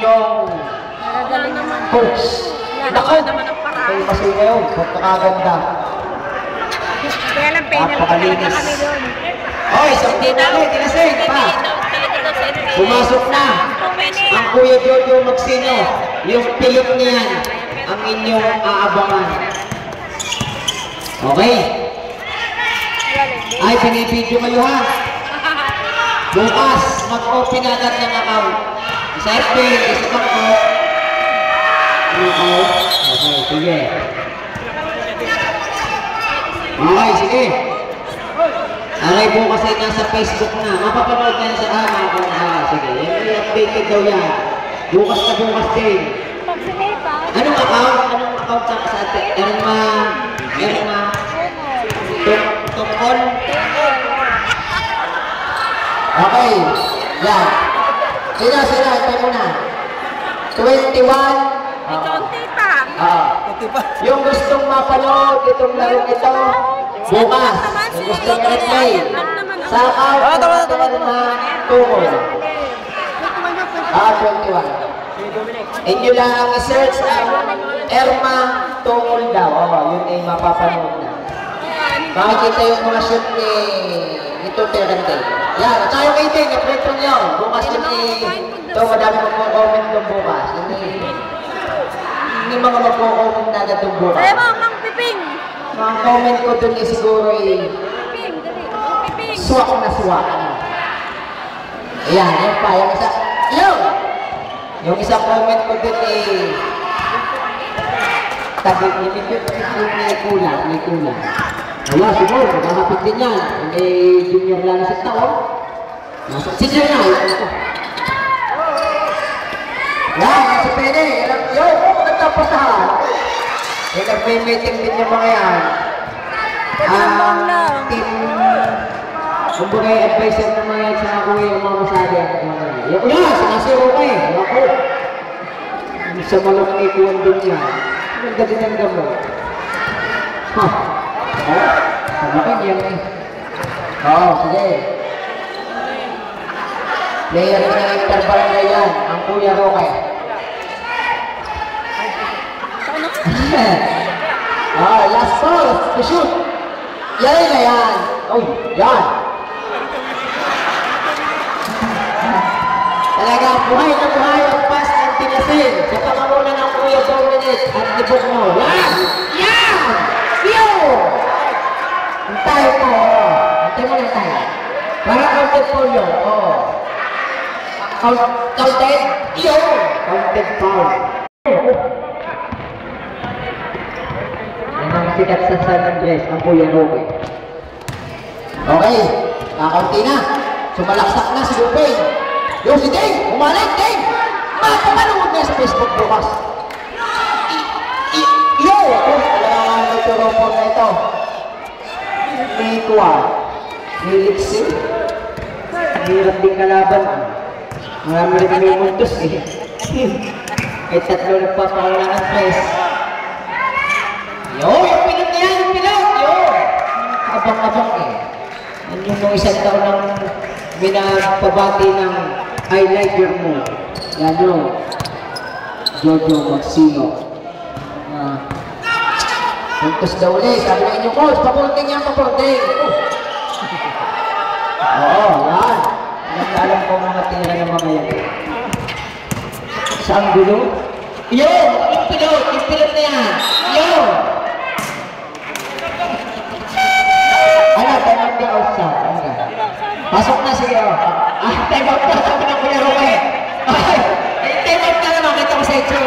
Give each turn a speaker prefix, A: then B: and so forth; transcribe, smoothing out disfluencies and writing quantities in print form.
A: inyong coach. Naku, kayo kasi ngayon, pagkakaganda.
B: Kaya lang penalty
A: Napakalinis.
B: kami doon.
A: Okay, so tinasing pa. Pumasok na ang Kuya Jojo Magsino. Yung pilot niyan ang inyong aabangan. Okay? Ay, pinipidyo kayo ha. Bukas, mag-open agad ng account. Isa FB, isa Bangkok. Okay, sige. Okay, sige. Okay, bukas ay nasa Facebook na. Mapapanood na yan sa sige. I-updated daw yan. Bukas na bukas din. Anong account? Anong account sa atin? Erma. Tungkol. Okay. Yan. Sino? Ito muna. 21.
B: Konti pa.
A: Yung gustong mapanood itong laro ito, bukas. Yung gustong i-replay. Sa account na tungkol. 21. Inyo lang ang i-search ang Erma tungkol daw. Yun ay mapapanood na. Makikita yung mga shoot ni Terente. Yan, at saka yung kaitin, na-prito nyo. Bukas yun ito, madami magpo-comment doon bukas. Hindi mga magpo-comment na agad doon bukas.
B: Sabi mo, Mang Piping.
A: Mga comment ko doon siguro
B: Piping, dali. Piping.
A: swak na swak. Ayan, yung pa, yung isa. Yung isang comment ko doon tagit ni may kuna. Wala, siguro, makakapit din yan. Junior lang sa taon. Senior na, yan, si Pene. Nagtapasahan. Nagme-meeting din yung mga yan. Team, kumbaga advisor na mga yan sa kuya yung mga masali. Yan, sinasiro ka Ako. Sa malong ikuan din yan. Ang ganda ng gamot. Sabihin yan sige. Player na ng interbarangay yan, ang Kuya Roque. Last ball, to shoot. Yan na yan. Yan. Talaga, buhay na buhay ang pass ng Tinasin sa pamamunan ng Kuya Dominic at Libok mo. Yan! Antay po. Antay mo lang tayo. Para counted po yun. Counted? Counted foul. Yan ang sikat sa San Andres, ang Kuya Roque. Okay, kakaunti na. Sumalaksak na si Lupin. Si Ding! Umalik, Ding! Mapapanood na sa Facebook bukas. Kailangan ng turopon na ito. May kuwa. Niliksi. Hirap din kalaban. Marami rin may mundos Ay tatlo nagpapangalangan press. Yung pinag niya, yung pinag! Abang-abang Yan yung isang taon ng binapabati ng highlighter mo. Yan yung Jojo Magsino. Puntos daw ulit. Sabi na inyong coach, papunting yan, papunting. Yan. Alam ko mga tira ng mga yan. Saan gulo? Yung pilot na yan. Time out na outside. Pasok na siya. Time out na. Sabi ng Kuya Roque. Time out na naman. Kita ko sa itsura.